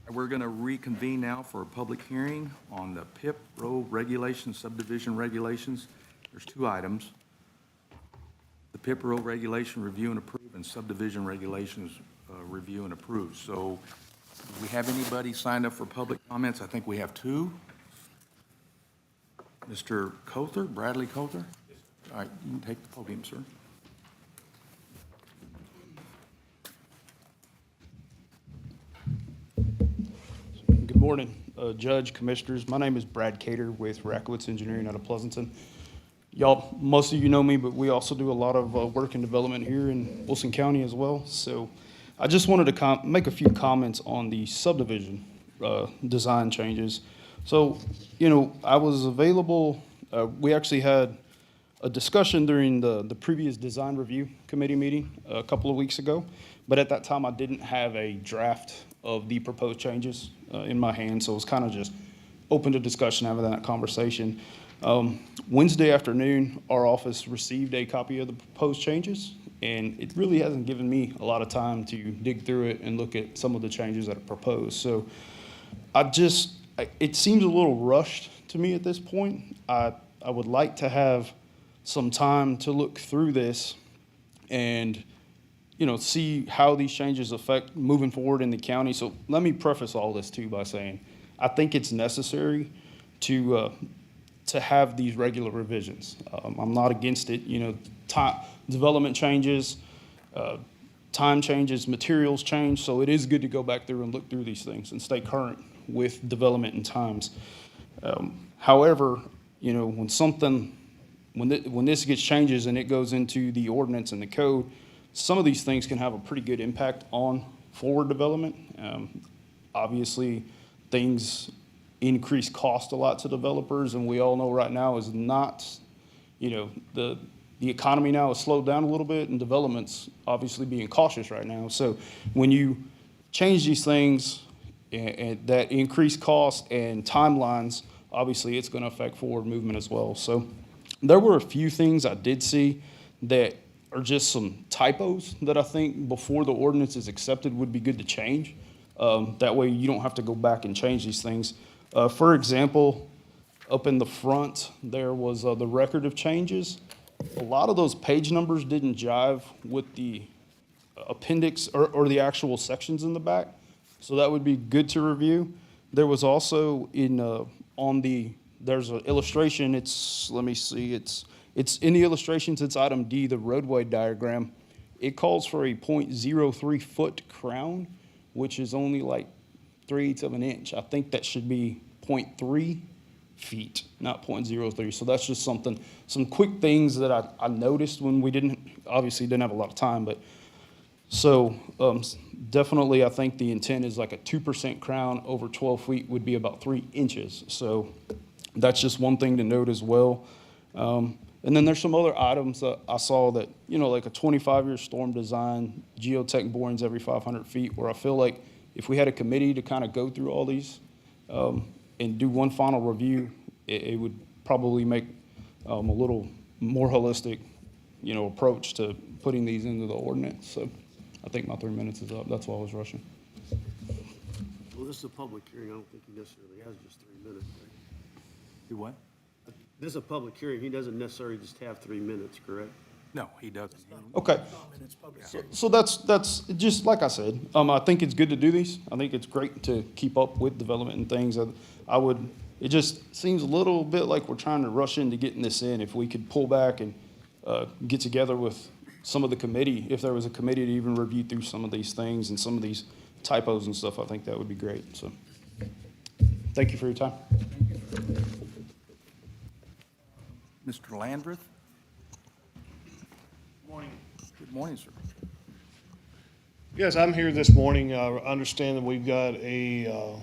We're going to reconvene now for a public hearing on the PIP road regulations, subdivision regulations. There's two items. The PIP road regulation review and approve, and subdivision regulations review and approve. So do we have anybody signed up for public comments? I think we have two. Mr. Cother, Bradley Cother? All right, you can take the podium, sir. Good morning, Judge, Commissioners. My name is Brad Cater with Rakowitz Engineering out of Pleasanton. Y'all, most of you know me, but we also do a lot of work and development here in Wilson County as well. So I just wanted to make a few comments on the subdivision design changes. So, I was available. We actually had a discussion during the previous design review committee meeting a couple of weeks ago, but at that time I didn't have a draft of the proposed changes in my hand, so it was kind of just open to discussion, having that conversation. Wednesday afternoon, our office received a copy of the proposed changes, and it really hasn't given me a lot of time to dig through it and look at some of the changes that are proposed. So it seems a little rushed to me at this point. I would like to have some time to look through this and see how these changes affect moving forward in the county. So let me preface all this too by saying I think it's necessary to have these regular revisions. I'm not against it. Development changes, time changes, materials change. So it is good to go back through and look through these things and stay current with development and times. However, when this gets changes and it goes into the ordinance and the code, some of these things can have a pretty good impact on forward development. Obviously, things increase cost a lot to developers, and we all know right now is not, the economy now has slowed down a little bit, and development's obviously being cautious right now. So when you change these things and that increase cost and timelines, obviously it's going to affect forward movement as well. So there were a few things I did see that are just some typos that I think before the ordinance is accepted would be good to change. That way you don't have to go back and change these things. For example, up in the front, there was the record of changes. A lot of those page numbers didn't jive with the appendix or the actual sections in the back. So that would be good to review. There was also there's an illustration. Let me see, it's in the illustrations, it's item D, the roadway diagram. It calls for a 0.03 foot crown, which is only like 3/8 of an inch. I think that should be 0.3 feet, not 0.03. So that's just some quick things that I noticed when we didn't have a lot of time. But so definitely I think the intent is like a 2% crown over 12 feet would be about 3 inches. So that's just one thing to note as well. And then there's some other items that I saw that, like a 25-year storm design, geotech borings every 500 feet, where I feel like if we had a committee to kind of go through all these and do one final review, it would probably make a little more holistic, approach to putting these into the ordinance. So I think my 3 minutes is up. That's why I was rushing. Well, this is a public hearing. I don't think he necessarily has just 3 minutes, right? Do what? This is a public hearing. He doesn't necessarily just have 3 minutes, correct? No, he doesn't. Okay. So that's just like I said. I think it's good to do these. I think it's great to keep up with development and things. It just seems a little bit like we're trying to rush into getting this in. If we could pull back and get together with some of the committee, if there was a committee to even review through some of these things and some of these typos and stuff, I think that would be great. So thank you for your time. Mr. Landreth? Good morning. Good morning, sir. Yes, I'm here this morning. I understand that we've got an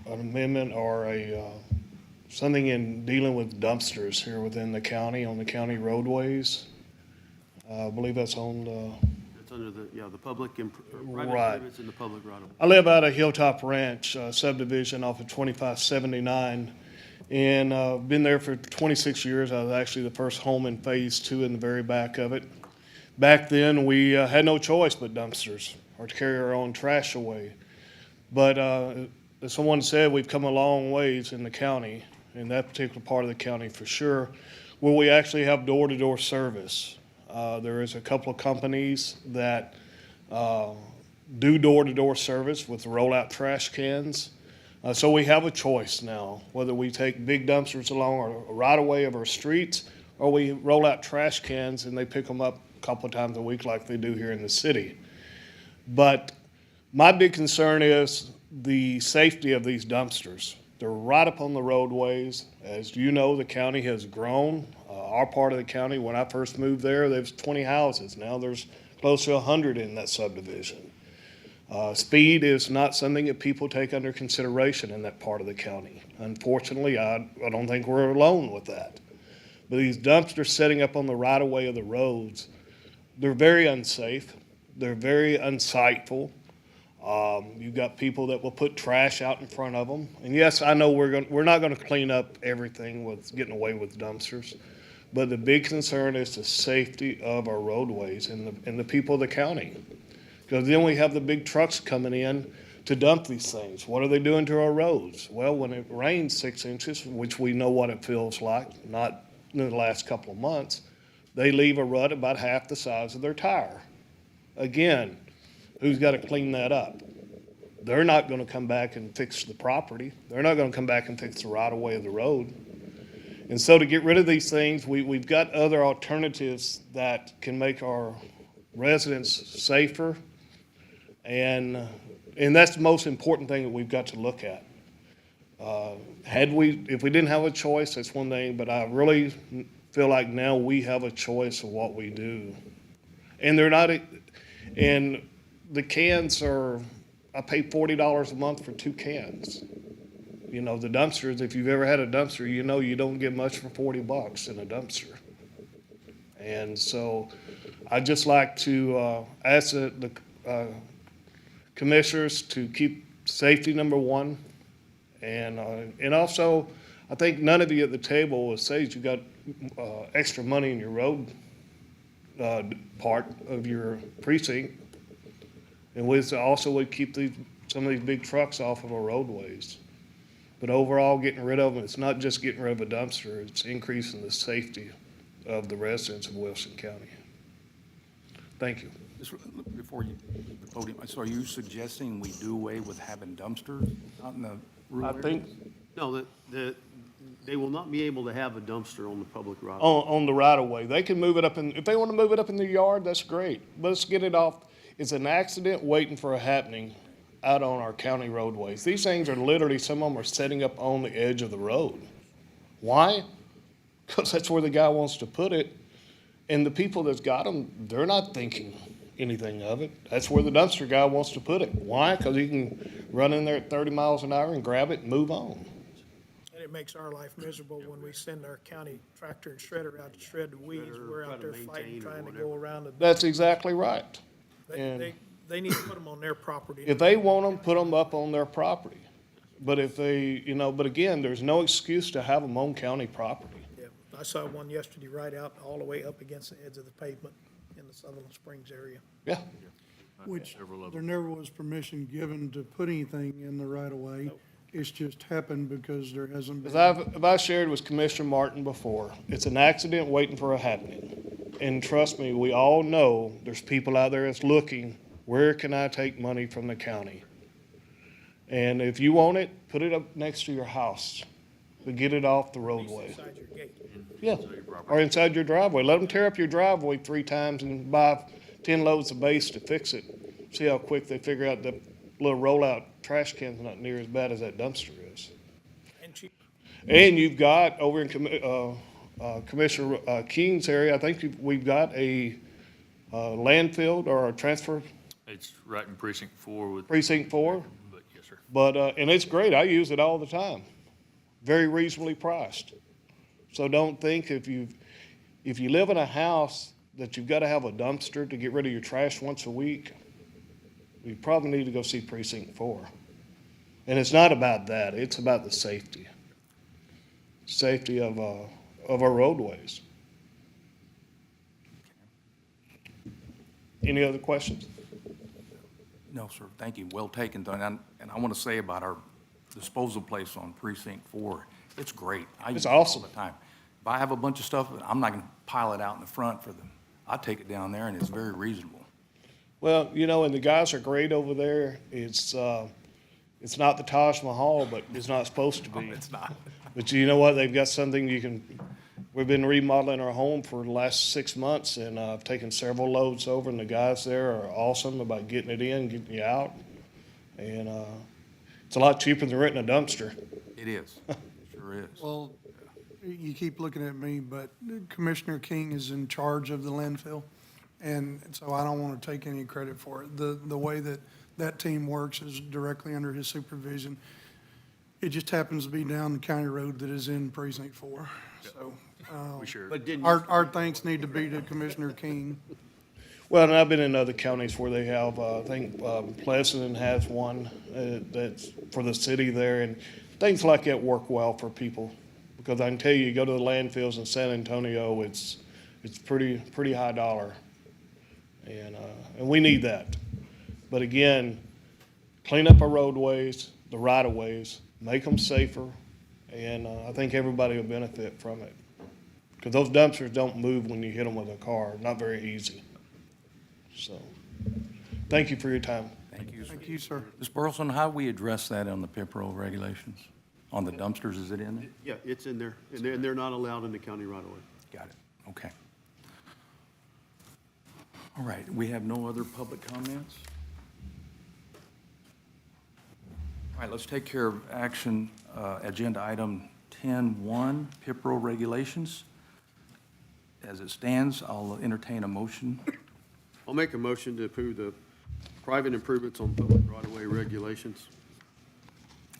amendment or something in dealing with dumpsters here within the county, on the county roadways. I believe that's on the... It's under the public and private Right. improvements in the public right of way. I live out of Hilltop Ranch subdivision off of 2579, and been there for 26 years. I was actually the first home in Phase 2 in the very back of it. Back then, we had no choice but dumpsters or to carry our own trash away. But as someone said, we've come a long ways in the county, in that particular part of the county for sure, where we actually have door-to-door service. There is a couple of companies that do door-to-door service with rollout trash cans. So we have a choice now, whether we take big dumpsters along our right-of-way of our streets, or we roll out trash cans and they pick them up a couple of times a week like they do here in the city. But my big concern is the safety of these dumpsters. They're right up on the roadways. As you know, the county has grown. Our part of the county, when I first moved there was 20 houses. Now there's close to 100 in that subdivision. Speed is not something that people take under consideration in that part of the county. Unfortunately, I don't think we're alone with that. But these dumpsters setting up on the right-of-way of the roads, they're very unsafe. They're very unsightful. You've got people that will put trash out in front of them. And yes, I know we're not going to clean up everything with getting away with dumpsters. But the big concern is the safety of our roadways and the people of the county. Because then we have the big trucks coming in to dump these things. What are they doing to our roads? Well, when it rains 6 inches, which we know what it feels like, not in the last couple of months, they leave a rut about half the size of their tire. Again, who's got to clean that up? They're not going to come back and fix the property. They're not going to come back and fix the right-of-way of the road. And so to get rid of these things, we've got other alternatives that can make our residents safer. And that's the most important thing that we've got to look at. If we didn't have a choice, that's one thing, but I really feel like now we have a choice of what we do. And and the cans I pay $40 a month for 2 cans. You know, the dumpsters, if you've ever had a dumpster, you know you don't get much for $40 in a dumpster. And so I'd just like to ask the commissioners to keep safety number one. And also, I think none of you at the table will say that you got extra money in your road part of your precinct. And we also would keep some of these big trucks off of our roadways. But overall, getting rid of them, it's not just getting rid of a dumpster, it's increasing the safety of the residents of Wilson County. Thank you. Just before you leave the podium, so are you suggesting we do away with having dumpsters out in the rural I areas? think No, they will not be able to have a dumpster on the public right. on the right of way, they can move it up if they want to move it up in their yard, that's great. But let's get it off. It's an accident waiting for a happening out on our county roadways. These things are literally, some of them are setting up on the edge of the road. Why? Because that's where the guy wants to put it. And the people that's got them, they're not thinking anything of it. That's where the dumpster guy wants to put it. Why? Because he can run in there at 30 miles an hour and grab it and move on. And it makes our life miserable when we send our county tractor and shredder out to shred the weeds. We're out there fighting, trying to go around the. That's exactly right. They need to put them on their property. If they want them, put them up on their property. But if they, but again, there's no excuse to have them on county property. Yeah, I saw one yesterday right out all the way up against the edge of the pavement in the Sutherland Springs area. Yeah. Which there never was permission given to put anything in the right of way. It's just happened because there hasn't As been. I've shared with Commissioner Martin before, it's an accident waiting for a happening. And trust me, we all know there's people out there that's looking, where can I take money from the county? And if you want it, put it up next to your house, but get it off the roadway. Inside your gate. Yeah, or inside your driveway. Let them tear up your driveway 3 times and buy 10 loads of base to fix it. See how quick they figure out that little rollout trash can's not near as bad as that dumpster is. And cheap. And you've got over in Commissioner King's area, I think we've got a landfill or a transfer It's right in precinct 4 with, precinct 4. but yes, sir. But, and it's great. I use it all the time. Very reasonably priced. So don't think if you live in a house that you've got to have a dumpster to get rid of your trash once a week, you probably need to go see precinct 4. And it's not about that. It's about the safety. Safety of our roadways. Any other questions? No, sir, thank you, well taken, Don. And I want to say about our disposal place on Precinct 4, it's great. I use It's it all awesome. the time. If I have a bunch of stuff, I'm not going to pile it out in the front for them. I take it down there, and it's very reasonable. Well, you know, and the guys are great over there. It's not the Taj Mahal, but it's not supposed to be. It's not. But you know what? They've got something you can, we've been remodeling our home for the last 6 months, and I've taken several loads over, and the guys there are awesome about getting it in, getting you out. And it's a lot cheaper than renting a dumpster. It is, it sure is. Well, you keep looking at me, but Commissioner King is in charge of the landfill, and so I don't want to take any credit for it. The way that that team works is directly under his supervision. It just happens to be down the county road that is in Precinct 4, so. We sure. But didn't, Our thanks need to be to Commissioner King. Well, and I've been in other counties where they have, I think Pleasanton has one that's for the city there, and things like that work well for people. Because I can tell you, go to the landfills in San Antonio, it's pretty high dollar. And we need that. But again, clean up our roadways, the right-of-ways, make them safer, and I think everybody will benefit from it. Because those dumpsters don't move when you hit them with a car, not very easy. So, thank you for your time. Thank you, sir. Thank you, sir. Ms. Burleson, how do we address that on the PIP roll regulations? On the dumpsters, is it in there? yeah, it's in there, and they're not allowed in the county right away. Got it, okay. All right, we have no other public comments? All right, let's take care of action, agenda item 10-1, PIP roll regulations. As it stands, I'll entertain a motion. I'll make a motion to approve the private improvements on public right-of-way regulations.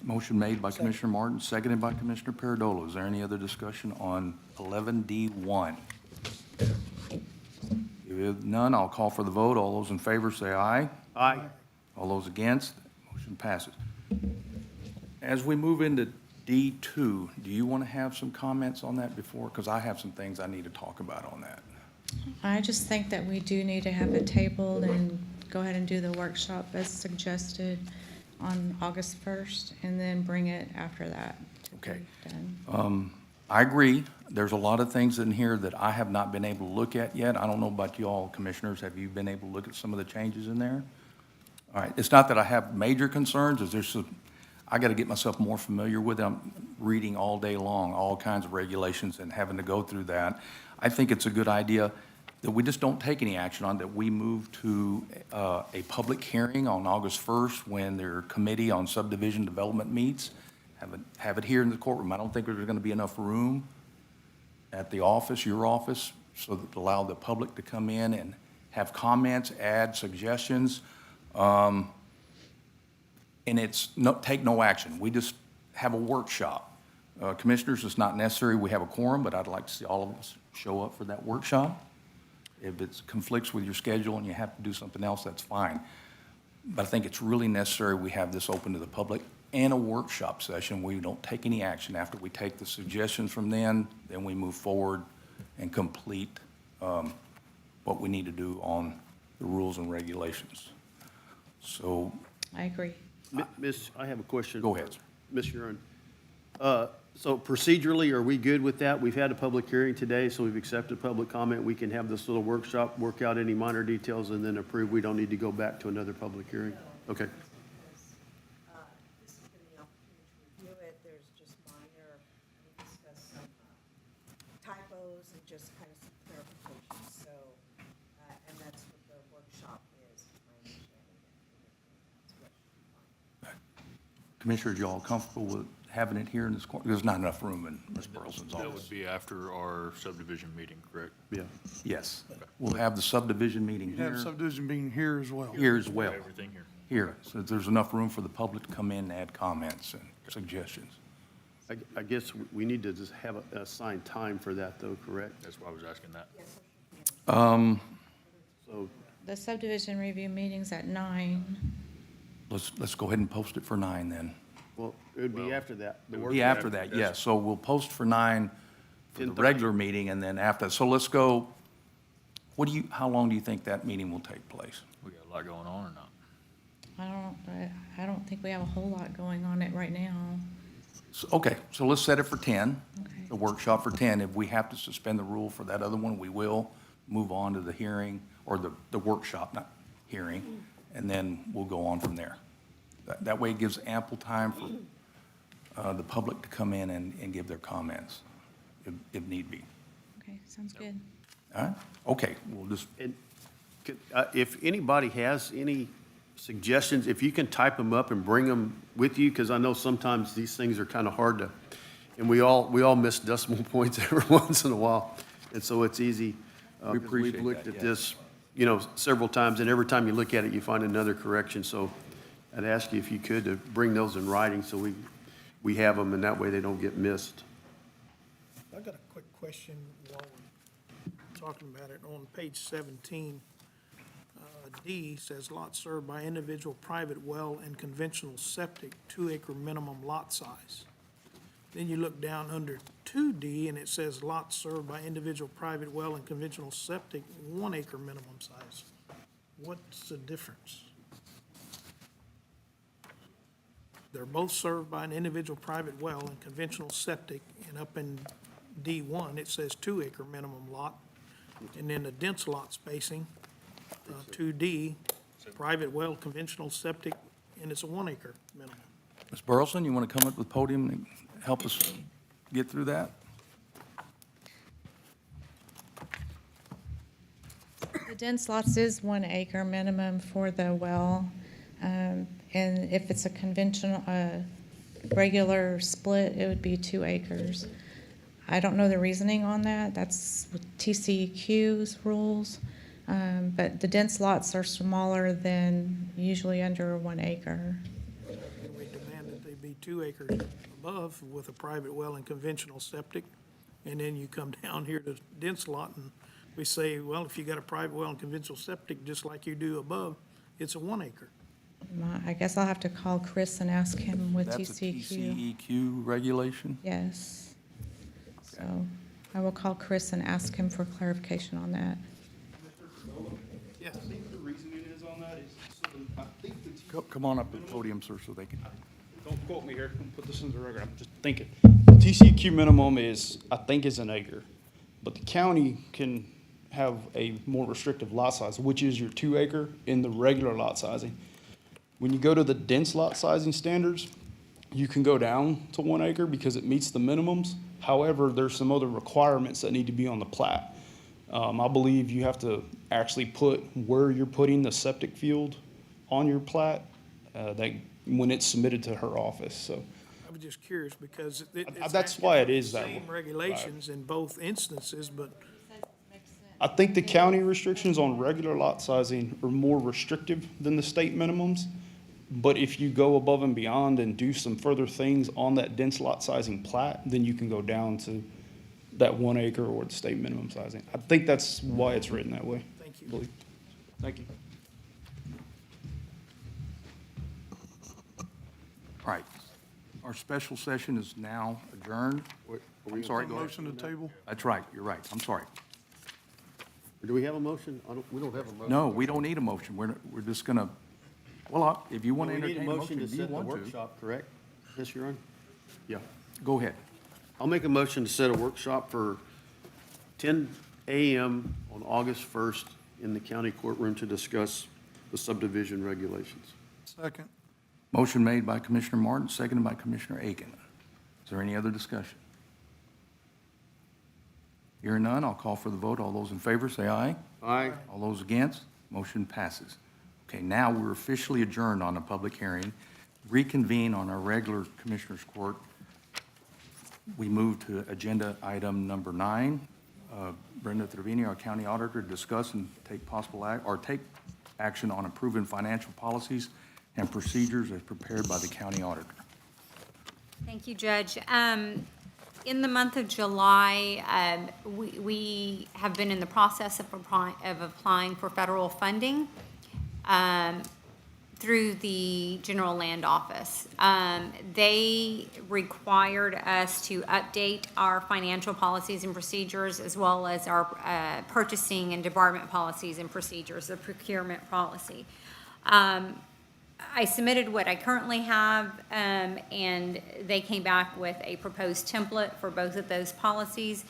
Motion made by Commissioner Martin, seconded by Commissioner Peredola. Is there any other discussion on 11D1? If none, I'll call for the vote. All those in favor say aye. Aye. All those against, motion passes. As we move into D2, do you want to have some comments on that before? Because I have some things I need to talk about on that. I just think that we do need to have it tabled and go ahead and do the workshop as suggested on August 1st, and then bring it after that to be Okay. done. I agree. There's a lot of things in here that I have not been able to look at yet. I don't know about you all, commissioners. Have you been able to look at some of the changes in there? All right, it's not that I have major concerns, it's just, I got to get myself more familiar with it. I'm reading all day long, all kinds of regulations and having to go through that. I think it's a good idea that we just don't take any action on, that we move to a public hearing on August 1st when their committee on subdivision development meets. Have it here in the courtroom. I don't think there's going to be enough room at the office, your office, so that allow the public to come in and have comments, add suggestions. And it's take no action. We just have a workshop. Commissioners, it's not necessary we have a quorum, but I'd like to see all of us show up for that workshop. If it conflicts with your schedule and you have to do something else, that's fine. But I think it's really necessary we have this open to the public and a workshop session where we don't take any action. After we take the suggestions from then we move forward and complete what we need to do on the rules and regulations. So, I agree. Miss, I have a question. Go ahead, sir. Ms. Uren. So procedurally, are we good with that? We've had a public hearing today, so we've accepted public comment. We can have this little workshop, work out any minor details, and then approve. We don't need to go back to another public hearing? Okay. This has been the opportunity to review it. There's just minor, we discussed some typos and just kind of some clarifications. So, and that's what the workshop is, my understanding. That's what should be fine. Commissioners, you all comfortable with having it here in this court? There's not enough room in Ms. Burleson's That office. would be after our subdivision meeting, correct? Yeah. Yes. We'll have the subdivision meeting You have here, subdivision being here as well. here as well, Everything here. here. So there's enough room for the public to come in and add comments and suggestions. I guess we need to just have a assigned time for that, though, correct? That's why I was asking that. So, The subdivision review meeting's at 9. Let's go ahead and post it for 9 then. well, it would be after that. The Be workshop. after that, yes. So we'll post for 9 for the 10:30. regular meeting, and then after, so let's go, how long do you think that meeting will take place? We got a lot going on or not? I don't think we have a whole lot going on it right now. Okay, so let's set it for 10, Okay. the workshop for 10. If we have to suspend the rule for that other one, we will move on to the hearing, or the workshop, not hearing, and then we'll go on from there. That way it gives ample time for the public to come in and give their comments, if need be. Okay, sounds good. All right? Okay, we'll just, And if anybody has any suggestions, if you can type them up and bring them with you, because I know sometimes these things are kind of hard to, and we all miss decimal points every once in a while, and so it's easy. We 'cause appreciate We've looked that, at yes. this, several times, and every time you look at it, you find another correction, so I'd ask you if you could to bring those in writing, so we have them, and that way they don't get missed. I got a quick question while we're talking about it. On page 17, D says lots served by individual private well and conventional septic, 2-acre minimum lot size. Then you look down under 2D and it says lots served by individual private well and conventional septic, 1-acre minimum size. What's the difference? They're both served by an individual private well and conventional septic, and up in D1, it says 2-acre minimum lot. And then the dense lot spacing, 2D, private well, conventional septic, and it's a 1-acre minimum. Ms. Burleson, you want to come up to the podium and help us get through that? The dense lots is 1-acre minimum for the well. And if it's a conventional, regular split, it would be 2 acres. I don't know the reasoning on that. That's TCEQ's rules. But the dense lots are smaller than usually under 1 acre. And we demand that they be 2 acres above with a private well and conventional septic. And then you come down here to dense lot and we say, well, if you got a private well and conventional septic, just like you do above, it's a 1 acre. I guess I'll have to call Chris and ask him with That's a TCEQ. TCEQ regulation? Yes. So I will call Chris and ask him for clarification on that. Yes. I think the reason it is on that is, I think Come on up to the podium, sir, so they can. don't quote me here, don't put this into the record, I'm just thinking. The TCEQ minimum is, I think, is an acre, but the county can have a more restrictive lot size, which is your 2 acre in the regular lot sizing. When you go to the dense lot sizing standards, you can go down to 1 acre because it meets the minimums. However, there's some other requirements that need to be on the plat. I believe you have to actually put where you're putting the septic field on your plat, that when it's submitted to her office, so. I was just curious because it's. That's asking why for it the is that way. Same regulations in both instances, but I think the county restrictions on regular lot sizing are more restrictive than the state minimums. But if you go above and beyond and do some further things on that dense lot sizing plat, then you can go down to that 1 acre or the state minimum sizing. I think that's why it's written that way. Thank you. I believe. Thank you. All right. Our special session is now adjourned. I'm sorry, go ahead. Motion to table? That's right, you're right. I'm sorry. Do we have a motion? We don't have a motion. No, we don't need a motion. We're just gonna, well, if you want to We need a entertain a motion motion, to do you set the want to? workshop, correct? Yes, Your Honor? Yeah. Go ahead. I'll make a motion to set a workshop for 10 a.m. on August 1st in the county courtroom to discuss the subdivision regulations. Second. Motion made by Commissioner Martin, seconded by Commissioner Aiken. Is there any other discussion? Hearing none, I'll call for the vote. All those in favor, say aye. Aye. All those against, motion passes. Okay, now we're officially adjourned on a public hearing. Reconvene on our regular Commissioners Court. We move to agenda item number 9. Brenda Trevini, our county auditor, to discuss and take possible take action on approving financial policies and procedures as prepared by the county auditor. Thank you, Judge. In the month of July, we have been in the process of applying for federal funding through the General Land Office. They required us to update our financial policies and procedures as well as our purchasing and debarment policies and procedures, the procurement policy. I submitted what I currently have, and they came back with a proposed template for both of those policies,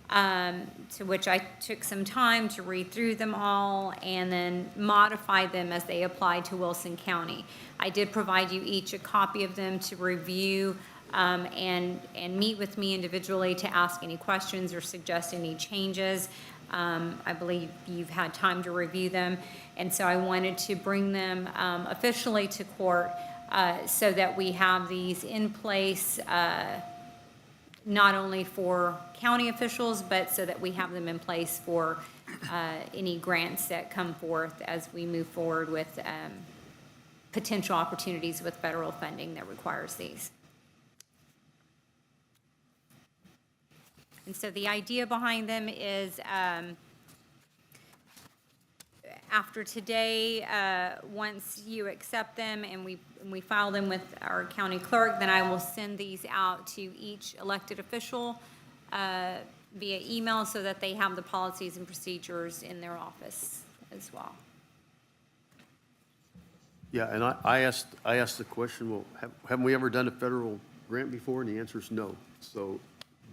to which I took some time to read through them all and then modify them as they apply to Wilson County. I did provide you each a copy of them to review, and meet with me individually to ask any questions or suggest any changes. I believe you've had time to review them, and so I wanted to bring them officially to court, so that we have these in place, not only for county officials, but so that we have them in place for any grants that come forth as we move forward with potential opportunities with federal funding that requires these. And so the idea behind them is, after today, once you accept them and we file them with our county clerk, then I will send these out to each elected official via email so that they have the policies and procedures in their office as well. Yeah, and I asked the question, well, haven't we ever done a federal grant before? And the answer is no. So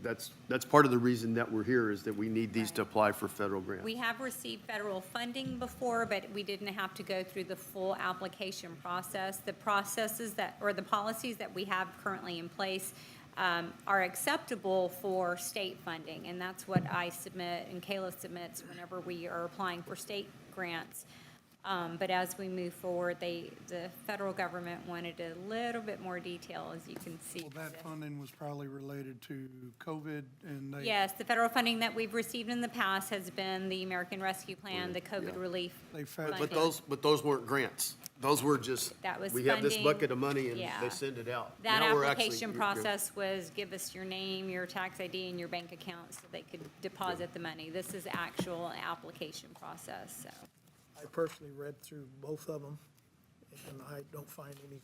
that's part of the reason that we're here, is that we need these to apply for federal grants. We have received federal funding before, but we didn't have to go through the full application process. The processes that, or the policies that we have currently in place are acceptable for state funding, and that's what I submit and Kayla submits whenever we are applying for state grants. But as we move forward, the federal government wanted a little bit more detail, as you can see. Well, that funding was probably related to COVID, and they. Yes, the federal funding that we've received in the past has been the American Rescue Plan, the COVID relief. They fed- funding. But those weren't grants. Those were just, That was we have this funding. bucket of money and Yeah. they send it out. That Now we're actually- application process was give us your name, your tax ID, and your bank account so they could deposit the money. This is actual application process, so. I personally read through both of them, and I don't find any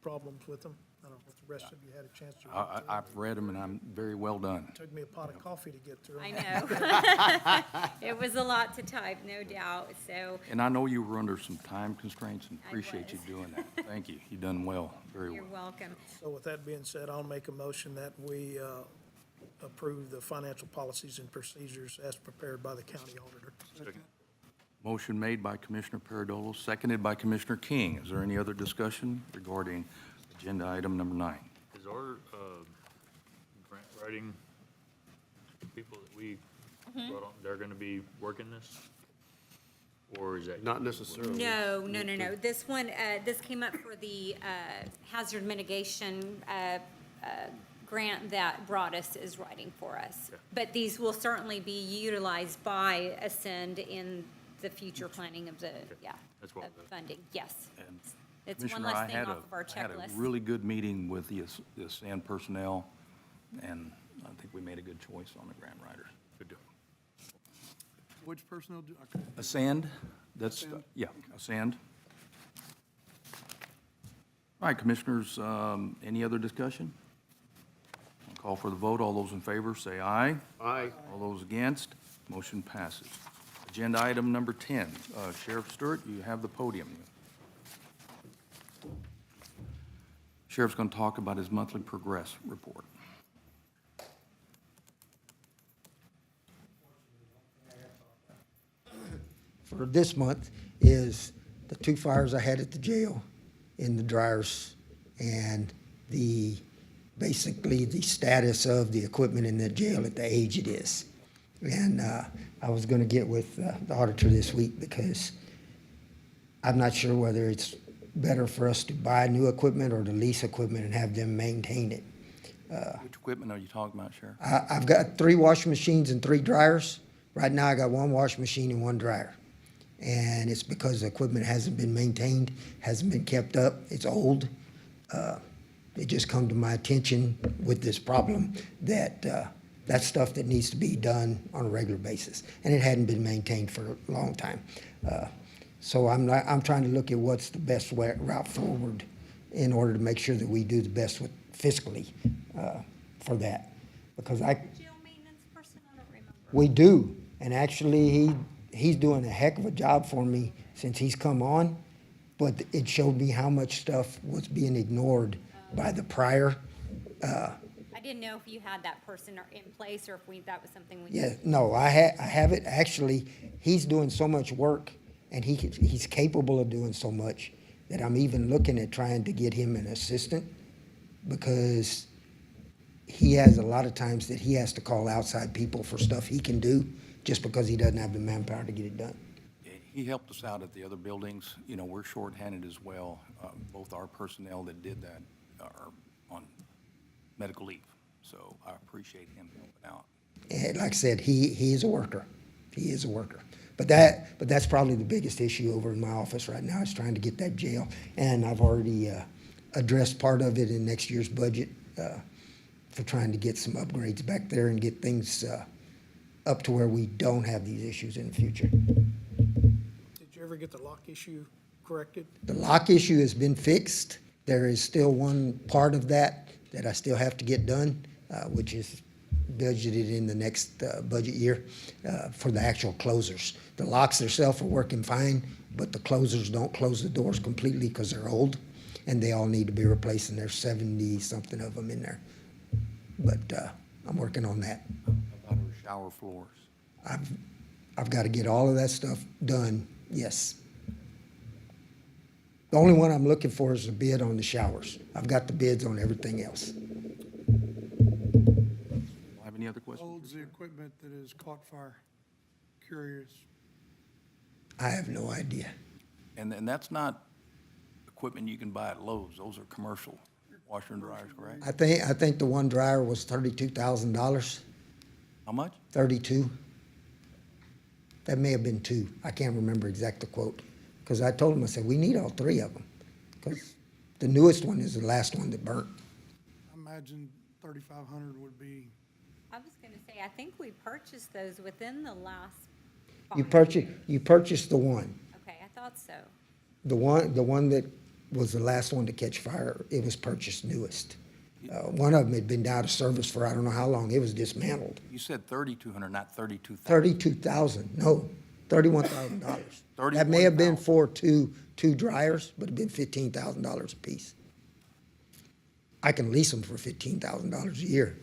problems with them. I don't know if the rest of you had a chance to read through them. I've read them, and I'm very well done. Took me a pot of coffee to get through them. I know. It was a lot to type, no doubt, so And I know you were under some time constraints, and I appreciate you was. doing that. Thank you. You've done well, very you're well. welcome. So with that being said, I'll make a motion that we approve the financial policies and procedures as prepared by the county auditor. Motion made by Commissioner Paradolo, seconded by Commissioner King. Is there any other discussion regarding agenda item number 9? Is our grant writing people that we brought on, they're gonna be working this? Or is that? Not necessarily. No. This one, this came up for the hazard mitigation grant that Broadus is writing for us. But these will certainly be utilized by Ascend in the future planning of the, That's what of we'll do. funding, yes. And It's one Commissioner, less I thing had off of our I had a checklist. really good meeting with the Ascend personnel, and I think we made a good choice on the grant writers. Good deal. Which personnel, okay. Ascend, that's, Ascend? yeah, Ascend. All right, Commissioners, any other discussion? I'll call for the vote. All those in favor, say aye. Aye. All those against, motion passes. Agenda item number 10. Sheriff Stewart, you have the podium. Sheriff's going to talk about his monthly progress report. For this month is the 2 fires I had at the jail in the dryers and basically the status of the equipment in the jail at the age it is. And I was going to get with the auditor this week because I'm not sure whether it's better for us to buy new equipment or to lease equipment and have them maintain it. Which equipment are you talking about, Sheriff? I've got 3 washing machines and 3 dryers. Right now, I got 1 washing machine and 1 dryer. And it's because the equipment hasn't been maintained, hasn't been kept up, it's old. It just come to my attention with this problem that that's stuff that needs to be done on a regular basis. And it hadn't been maintained for a long time. So I'm trying to look at what's the best route forward in order to make sure that we do the best with fiscally for that. Because Jail maintenance person, I don't remember. we do, and actually he's doing a heck of a job for me since he's come on. but it showed me how much stuff was being ignored by the prior. I didn't know if you had that person in place or if that was something we. Yeah, no, I have it. Actually, he's doing so much work, and he's capable of doing so much that I'm even looking at trying to get him an assistant, because he has a lot of times that he has to call outside people for stuff he can do just because he doesn't have the manpower to get it done. He helped us out at the other buildings. You know, we're shorthanded as well. Both our personnel that did that are on medical leave. So I appreciate him helping out. And like I said, he is a worker. He is a worker. But that's probably the biggest issue over in my office right now, is trying to get that jail. And I've already addressed part of it in next year's budget for trying to get some upgrades back there and get things up to where we don't have these issues in the future. Did you ever get the lock issue corrected? The lock issue has been fixed. There is still one part of that I still have to get done, which is budgeted in the next budget year for the actual closers. The locks themselves are working fine, but the closers don't close the doors completely because they're old, and they all need to be replaced, and there's 70-something of them in there. But I'm working on that. How about our shower floors? I've got to get all of that stuff done, yes. The only one I'm looking for is a bid on the showers. I've got the bids on everything else. Have any other questions? Holds the equipment that has caught fire? Curious. I have no idea. And that's not equipment you can buy at Lowe's. Those are commercial washer and dryers, correct? I think the one dryer was $32,000, How much? 32. That may have been 2. I can't remember exact the quote. Because I told him, I said, we need all 3 of them. Because the newest one is the last one that burnt. I imagine 3,500 would be, I was gonna say, I think we purchased those within the last. You 5 purchased the one. Okay, I thought so. The one that was the last one to catch fire, it was purchased newest. One of them had been out of service for I don't know how long. It was dismantled. You said 3,200, not 32,000. 32,000, no, $31,000. That may have been for two dryers, but it'd been $15,000 a piece. I can lease them for $15,000 a year.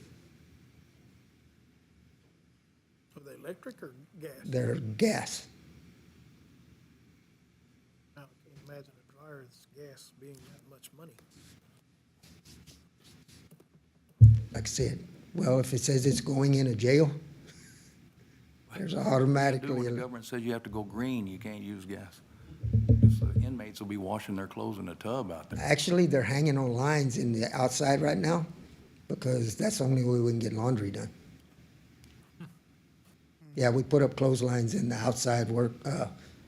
Are they electric or gas? They're gas. I can't imagine a dryer that's gas being that much money. Like I said, well, if it says it's going in a jail, there's automatically. When the government says you have to go green, you can't use gas. Because the inmates will be washing their clothes in a tub out there. Actually, they're hanging on lines in the outside right now because that's the only way we can get laundry done. Yeah, we put up clotheslines in the outside work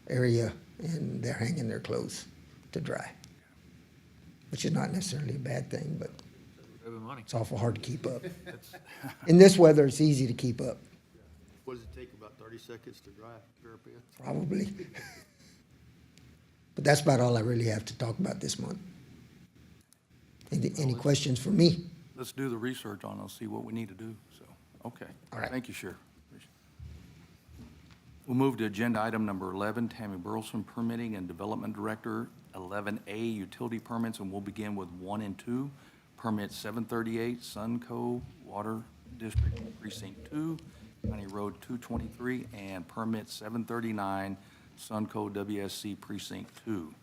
area, and they're hanging their clothes to dry, which is not necessarily a bad thing, but Saving money. it's awful hard to keep up. In this weather, it's easy to keep up, What does it take, about 30 seconds to dry a pair of pants? probably. But that's about all I really have to talk about this month. Any questions for me? Let's do the research on it, see what we need to do, so, okay. All right. Thank you, Sheriff. We'll move to agenda item number 11, Tammy Burleson, Permitting and Development Director, 11A, Utility Permits, and we'll begin with 1 and 2. Permit 738, Sunco Water District Precinct 2, County Road 223, and permit 739, Sunco WSC Precinct 2.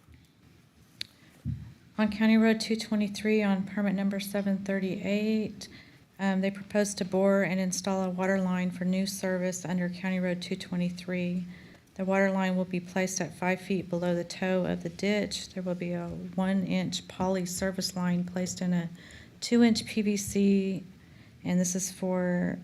On County Road 223, on permit number 738, they propose to bore and install a water line for new service under County Road 223. The water line will be placed at 5 feet below the toe of the ditch. There will be a 1-inch poly service line placed in a 2-inch PVC, and this is for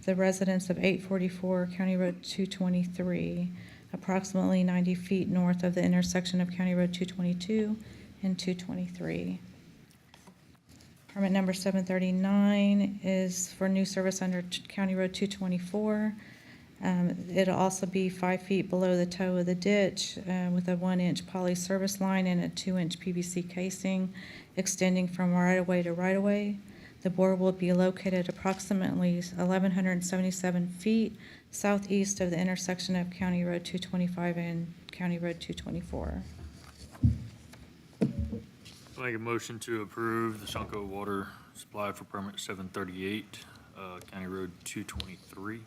the residents of 844 County Road 223, approximately 90 feet north of the intersection of County Road 222 and 223. Permit number 739 is for new service under County Road 224. It'll also be 5 feet below the toe of the ditch with a 1-inch poly service line and a 2-inch PVC casing extending from right-of-way to right-of-way. The bore will be located approximately 1,177 feet southeast of the intersection of County Road 225 and County Road 224. I make a motion to approve the Sunco Water Supply for permit 738, County Road 223,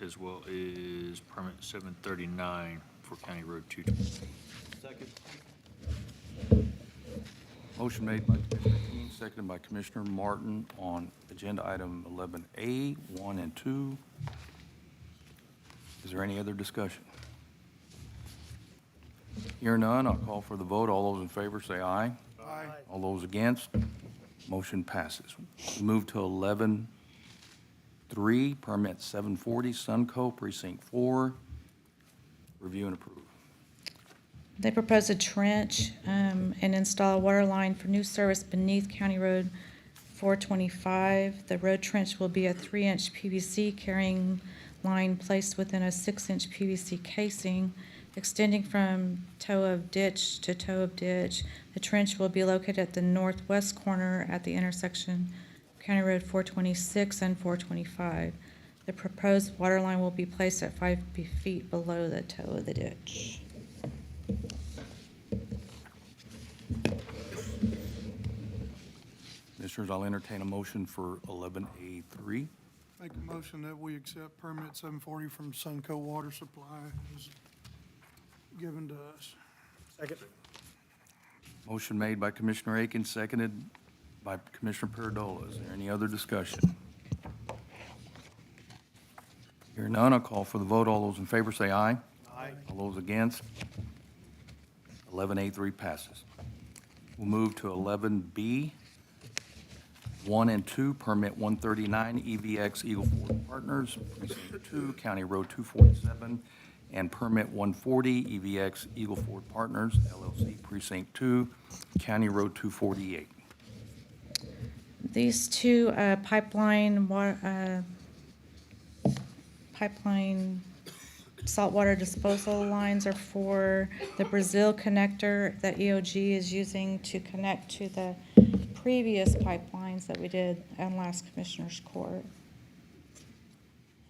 as well as permit 739 for County Road 223. Motion made by Commissioner King, seconded by Commissioner Martin on agenda item 11A, 1 and 2. Is there any other discussion? Hearing none, I'll call for the vote. All those in favor say aye. Aye. All those against, motion passes. We move to 11-3, permit 740, Sunco Precinct 4. Review and approve. They propose a trench and install a water line for new service beneath County Road 425. The road trench will be a 3-inch PVC carrying line placed within a 6-inch PVC casing extending from toe of ditch to toe of ditch. The trench will be located at the northwest corner at the intersection of County Road 426 and 425. The proposed water line will be placed at 5 feet below the toe of the ditch. Commissioners, I'll entertain a motion for 11A3. Make a motion that we accept permit 740 from Sunco Water Supply as given to us. Second. Motion made by Commissioner Aiken, seconded by Commissioner Perdola. Is there any other discussion? Hearing none, I'll call for the vote. All those in favor say aye. Aye. All those against? 11A3 passes. We'll move to 11B, 1 and 2, permit 139, EVX Eagle Ford Partners, Precinct 2, County Road 247, and permit 140, EVX Eagle Ford Partners, LLC, Precinct 2, County Road 248. These two pipeline saltwater disposal lines are for the Brazil connector that EOG is using to connect to the previous pipelines that we did on last Commissioner's Court.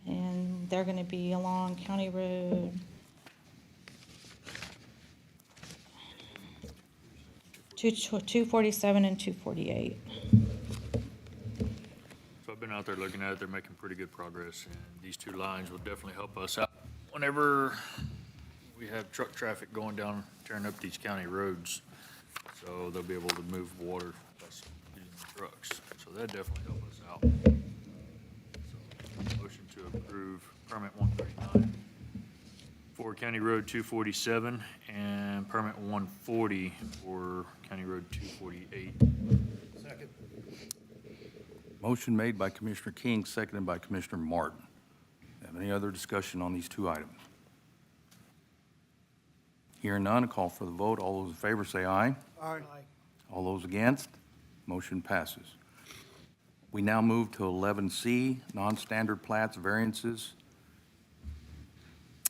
And they're going to be along County Road 247 and 248. So I've been out there looking at it, they're making pretty good progress, and these two lines will definitely help us out whenever we have truck traffic going down, tearing up these county roads. So they'll be able to move water less using the trucks, so that definitely help us out. So, motion to approve permit 139 for County Road 247 and permit 140 for County Road 248. Second. Motion made by Commissioner King, seconded by Commissioner Martin. Have any other discussion on these two items? Hearing none, a call for the vote. All those in favor say aye. Aye. All those against, motion passes. We now move to 11C, non-standard plats, variances.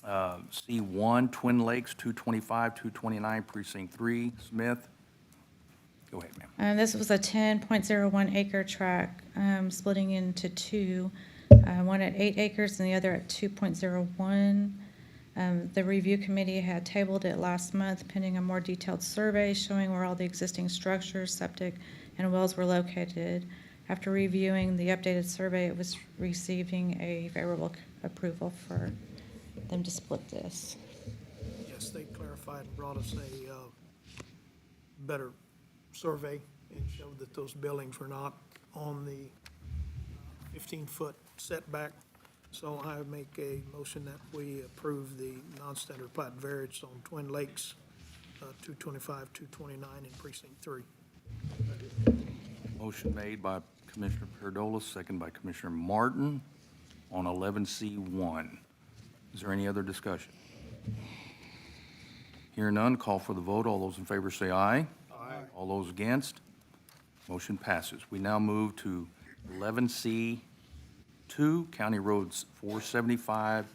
C1, Twin Lakes, 225, 229, Precinct 3, Smith. Go ahead, ma'am. This was a 10.01 acre tract, splitting into two, one at 8 acres and the other at 2.01. The review committee had tabled it last month pending a more detailed survey showing where all the existing structures, septic, and wells were located. After reviewing the updated survey, it was receiving a favorable approval for them to split this. Yes, they clarified and brought us a better survey and showed that those buildings were not on the 15-foot setback. So I make a motion that we approve the non-standard plat variance on Twin Lakes, 225, 229 in Precinct 3. Motion made by Commissioner Perdola, second by Commissioner Martin on 11C1. Is there any other discussion? Hearing none, call for the vote. All those in favor say aye. Aye. All those against, motion passes. We now move to 11C2, County Roads 475,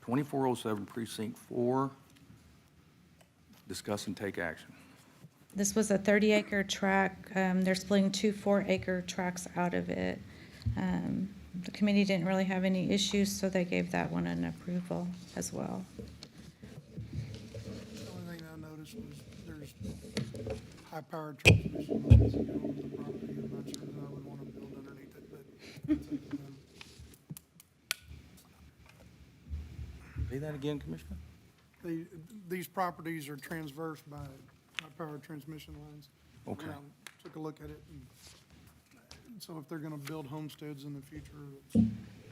2407, Precinct 4. Discuss and take action. This was a 30-acre tract. They're splitting two 4-acre tracts out of it. The committee didn't really have any issues, so they gave that one an approval as well. The only thing I noticed was there's high-powered transmission lines that go on the property. I'm not sure that I would want to build underneath it, but Say that again, Commissioner? these properties are transversed by high-powered transmission lines. Okay. And I took a look at it, and so if they're gonna build homesteads in the future, it's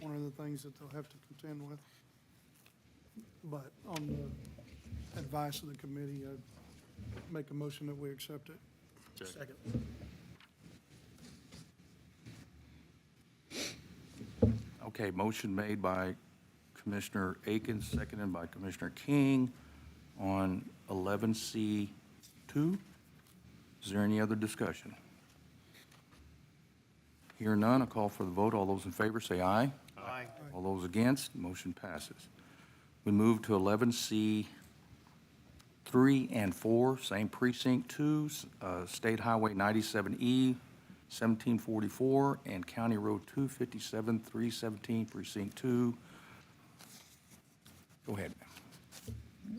one of the things that they'll have to contend with. But on the advice of the committee, I'd make a motion that we accept it. Second. Okay, motion made by Commissioner Akins, seconded by Commissioner King on 11C2. Is there any other discussion? Hear none, I'll call for the vote. All those in favor say aye. Aye. All those against, motion passes. We move to 11C3 and 4, same precinct 2, State Highway 97E, 1744, and County Road 257, 317, precinct 2. Go ahead.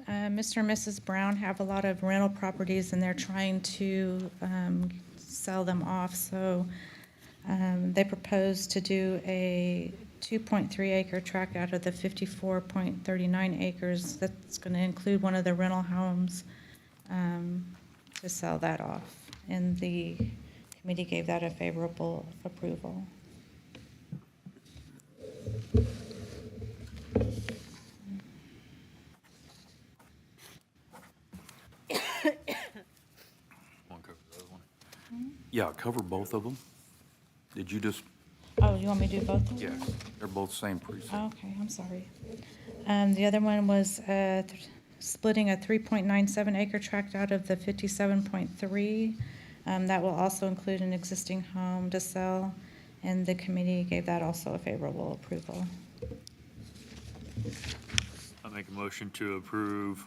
Mr. and Mrs. Brown have a lot of rental properties, and they're trying to sell them off. So they propose to do a 2.3 acre tract out of the 54.39 acres. That's going to include one of the rental homes to sell that off. And the committee gave that a favorable approval. One cover the other one. Yeah, cover both of them. Did you just, Oh, you want me to do both of them? yes, they're both same precinct. Okay, I'm sorry. The other one was splitting a 3.97 acre tract out of the 57.3. That will also include an existing home to sell, and the committee gave that also a favorable approval. I make a motion to approve,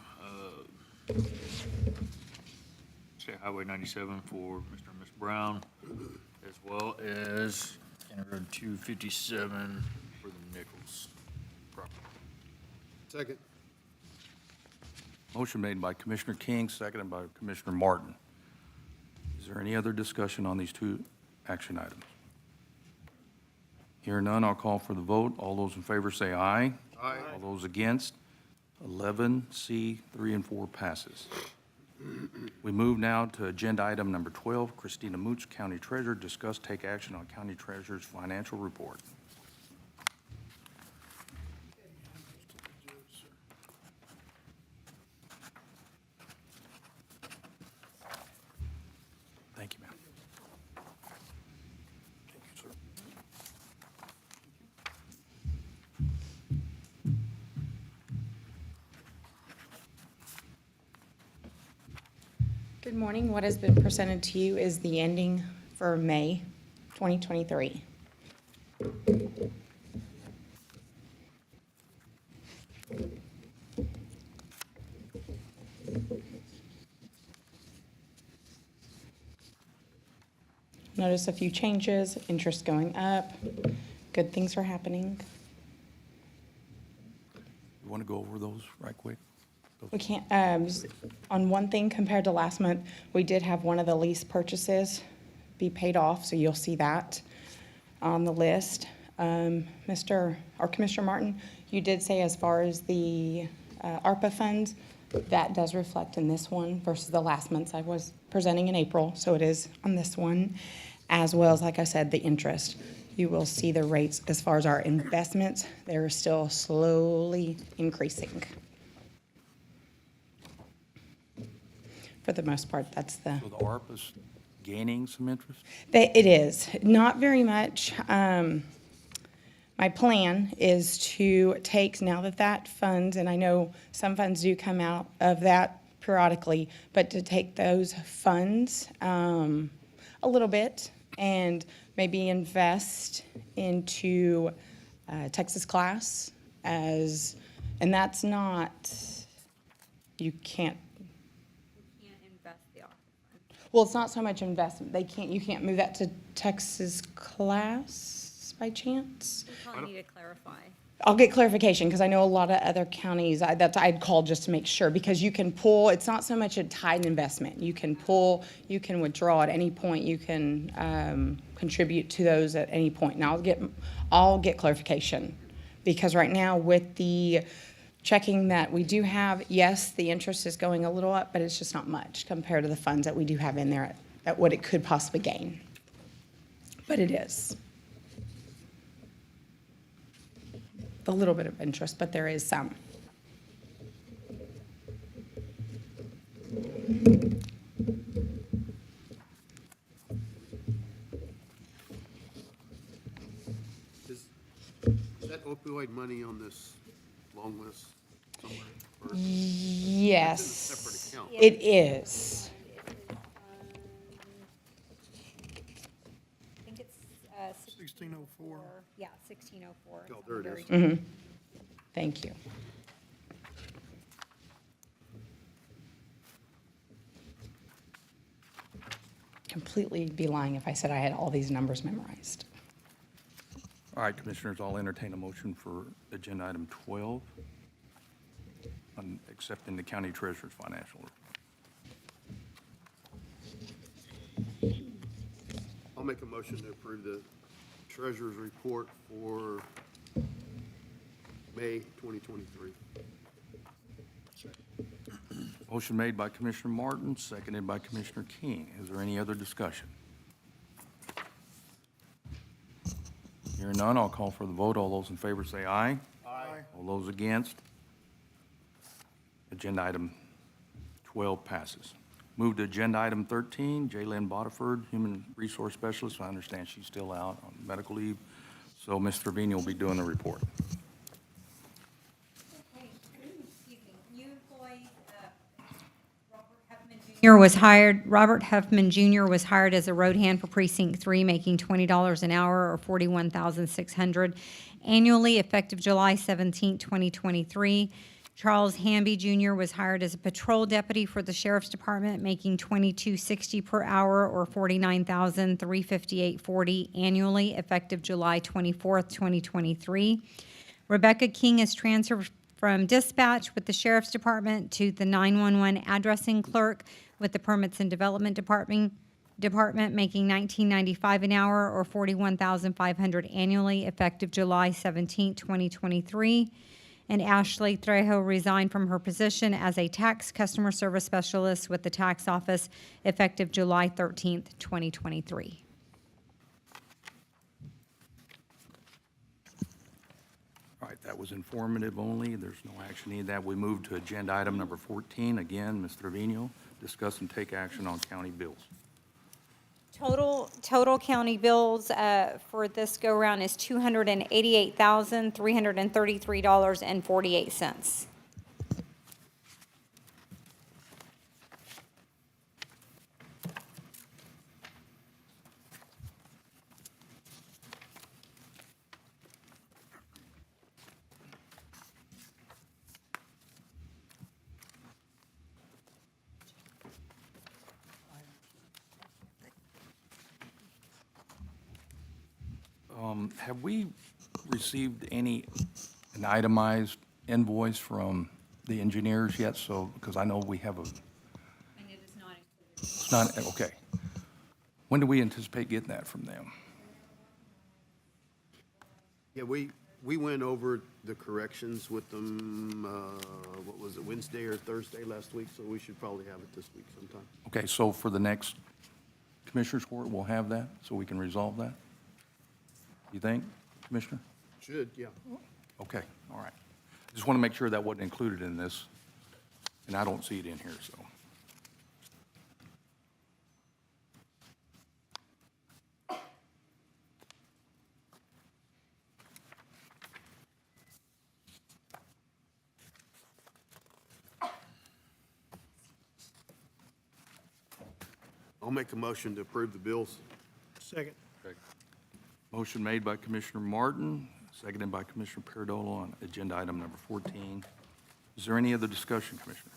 State Highway 97 for Mr. and Ms. Brown, as well as County Road 257 for the Nichols property. Second. Motion made by Commissioner King, seconded by Commissioner Martin. Is there any other discussion on these two action items? Hear none, I'll call for the vote. All those in favor say aye. Aye. All those against, 11C 3 and 4 passes. We move now to agenda item number 12, Christina Moots, County Treasurer, discuss take action on County Treasurer's financial report. Thank you, ma'am. Thank you, sir. Good morning. What has been presented to you is the ending for May 2023. Notice a few changes, interest going up, good things are happening. You want to go over those right quick? We can't, on one thing compared to last month, we did have one of the lease purchases be paid off, so you'll see that on the list. Commissioner Martin, you did say as far as the ARPA funds, that does reflect in this one versus the last month's I was presenting in April, so it is on this one, as well as, like I said, the interest. You will see the rates as far as our investments, they're still slowly increasing. For the most part, that's the, So the ARPA's gaining some interest? it is, not very much. My plan is to take, now that funds, and I know some funds do come out of that periodically, but to take those funds a little bit and maybe invest into Texas Class and that's not, you can't, well, it's not so much investment. You can't move that to Texas Class by chance? We probably need to clarify. I'll get clarification, because I know a lot of other counties, I'd call just to make sure, because you can pull, it's not so much a tied investment. You can pull, you can withdraw at any point, you can contribute to those at any point. And I'll get clarification, because right now with the checking that we do have, yes, the interest is going a little up, but it's just not much compared to the funds that we do have in there at what it could possibly gain. But it is. A little bit of interest, but there is some. Is that opioid money on this long list somewhere? Or- Yes, Separate account. it is. I think it's, 1604. yeah, 1604. Oh, there it is. Mm-hmm. Thank you. Completely be lying if I said I had all these numbers memorized. All right, Commissioners, I'll entertain a motion for agenda item 12, on accepting the county treasurer's financial report. I'll make a motion to approve the treasurer's report for May 2023. Motion made by Commissioner Martin, seconded by Commissioner King. Is there any other discussion? Hearing none, I'll call for the vote. All those in favor say aye. Aye. All those against? Agenda item 12 passes. Move to agenda item 13, Jaylynn Bodiford, Human Resource Specialist. I understand she's still out on medical leave, so Ms. Trevino will be doing the report. Robert Huffman Jr. was hired as a road hand for Precinct 3, making $20 an hour or $41,600 annually, effective July 17, 2023. Charles Hamby Jr. was hired as a patrol deputy for the Sheriff's Department, making $22.60 per hour or $49,358.40 annually, effective July 24, 2023. Rebecca King is transferred from dispatch with the Sheriff's Department to the 911 addressing clerk with the Permits and Development Department, making $19.95 an hour or $41,500 annually, effective July 17, 2023. And Ashley Trejo resigned from her position as a tax customer service specialist with the tax office, effective July 13, 2023. All right, that was informative only. There's no action needed. That we move to agenda item number 14. Again, Ms. Trevino, discuss and take action on county bills. Total county bills for this go-round is $288,333.48. Have we received an itemized invoice from the engineers yet? So, because I know we have a, And it is not included. it's not, okay. When do we anticipate getting that from them? Yeah, we went over the corrections with them, what was it, Wednesday or Thursday last week, so we should probably have it this week sometime. Okay, so for the next Commissioners Court, we'll have that, so we can resolve that? You think, Commissioner? Should, yeah. Okay, all right. Just want to make sure that wasn't included in this, and I don't see it in here, so. I'll make a motion to approve the bills. Second. Motion made by Commissioner Martin, seconded by Commissioner Perodolo on agenda item number 14. Is there any other discussion, Commissioner?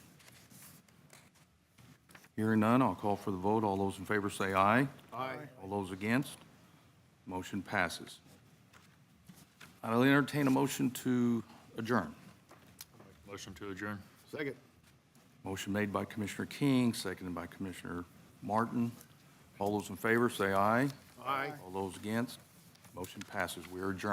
Hearing none, I'll call for the vote. All those in favor say aye. Aye. All those against? Motion passes. I'll entertain a motion to adjourn. Motion to adjourn. Second. Motion made by Commissioner King, seconded by Commissioner Martin. All those in favor, say aye. Aye. All those against, motion passes. We are adjourned.